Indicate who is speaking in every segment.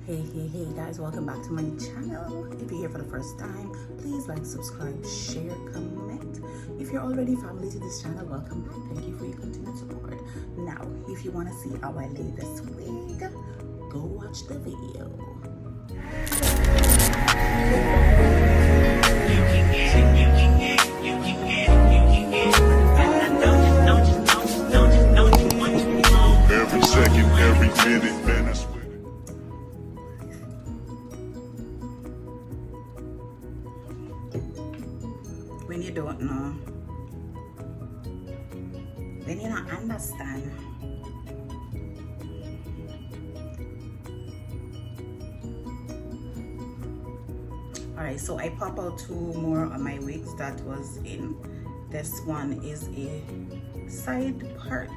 Speaker 1: Hey guys, welcome back to my channel. If you're here for the first time, please like, subscribe, share, comment. If you're already family to this channel, welcome back. Thank you for your continued support. Now, if you want to see how I lay this wig, go watch the video.
Speaker 2: Every second, every minute, man, I swear.
Speaker 1: When you don't know, when you don't understand, alright, so I pop out two more of my wigs that was in. This one is a side part.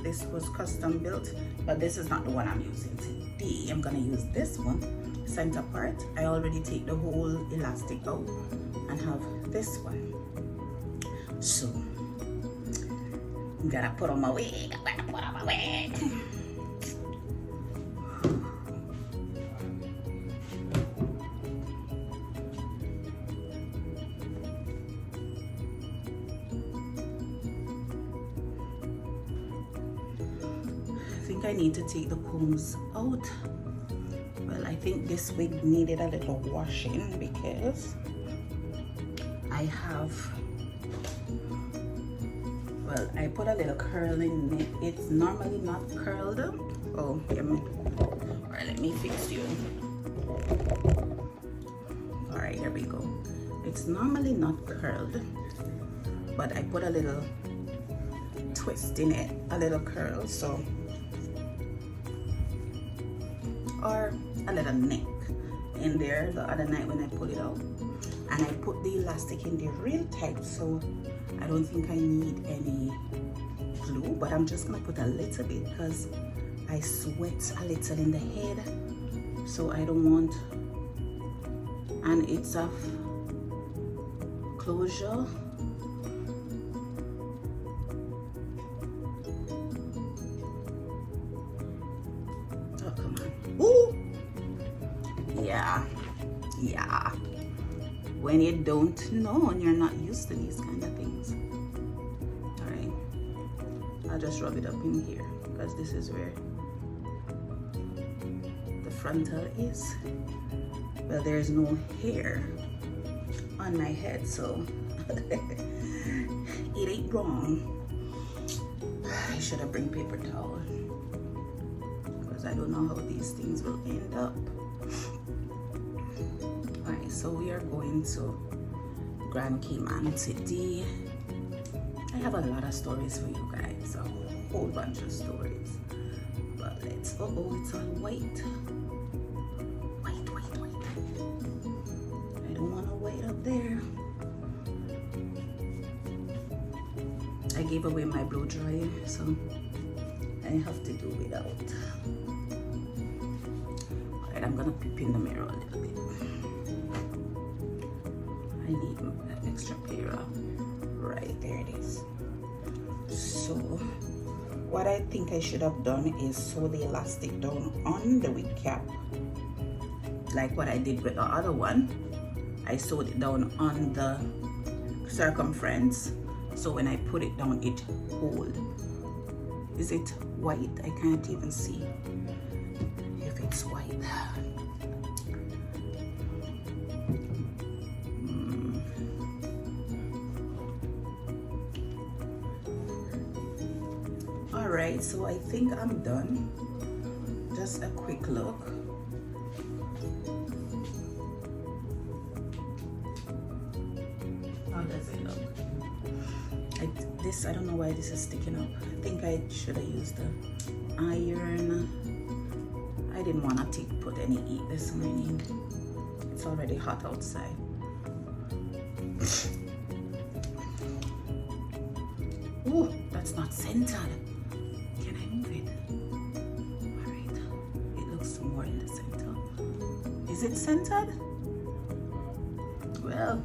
Speaker 1: This was custom built, but this is not the one I'm using today. I'm gonna use this one, center part. I already take the whole elastic out and have this one. So I'm gonna put on my wig. I think I need to take the combs out. Well, I think this wig needed a little washing because I have, well, I put a little curl in it. It's normally not curled. Oh, alright, let me fix you. Alright, here we go. It's normally not curled, but I put a little twist in it, a little curl, so, or a little neck in there the other night when I put it out. And I put the elastic in there real tight, so I don't think I need any glue, but I'm just gonna put a little bit because I sweat a little in the head, so I don't want, and it's a closure. Oh, come on. Ooh! Yeah. When you don't know and you're not used to these kind of things. All right, I'll just rub it up in here because this is where the frontal is. Well, there's no hair on my head, so it ain't wrong. I should have bring paper towel because I don't know how these things will end up. Alright, so we are going to Grand Cayman today. I have a lot of stories for you guys, a whole bunch of stories. But let's, oh, it's all white. White. I don't want to white up there. I gave away my blow dryer, so I have to do without. Alright, I'm gonna peep in the mirror a little bit. I need an extra pair of, right there it is. So what I think I should have done is sew the elastic down on the wig cap, like what I did with the other one. I sewed it down on the circumference, so when I put it down it hold. Is it white? I can't even see if it's white. Alright, so I think I'm done. Just a quick look. How does it look? I don't know why this is sticking up. I think I should have used the iron. I didn't want to put any heat this morning. It's already hot outside. Oh, that's not centered. Can I move it? Alright. It looks more in the center. Is it centered? Well,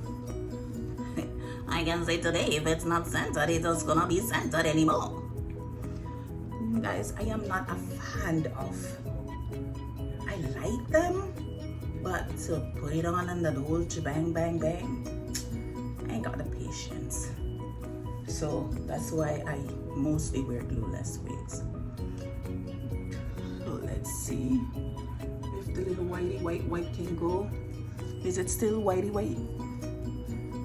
Speaker 1: I can say today if it's not centered, it's just gonna be centered anymore. Guys, I am not a fan of, I like them, but to put it on and the whole bang bang bang, I ain't got the patience. So that's why I mostly wear glueless wigs. So let's see if the little whitey white can go. Is it still whitey white?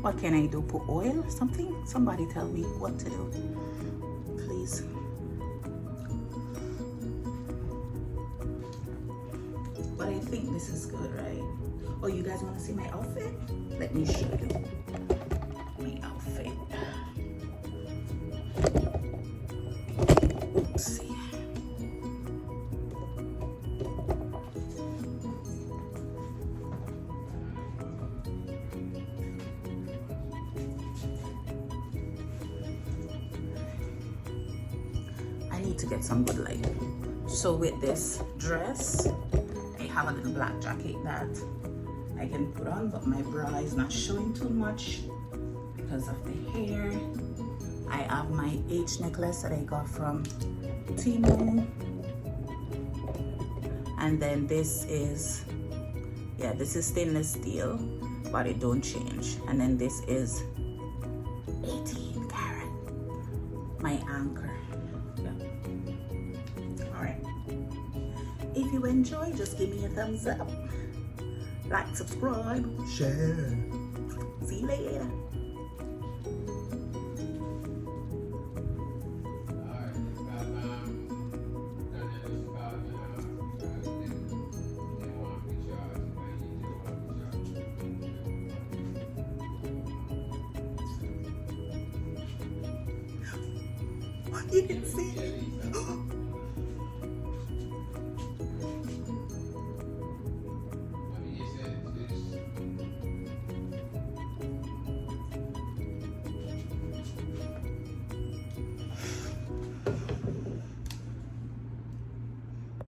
Speaker 1: What can I do? Put oil? Something? Somebody tell me what to do, please. But I think this is good, right? Oh, you guys want to see my outfit? Let me show you my outfit. Oopsie. I need to get some good light. So with this dress, I have a little black jacket that I can put on, but my bra is not showing too much because of the hair. I have my H necklace that I got from Temu, and then this is, yeah, this is stainless steel, but it don't change. And then this is 18 karat, my anchor. Yeah. All right. If you enjoy, just give me a thumbs up, like, subscribe, share. See you later. You can see it.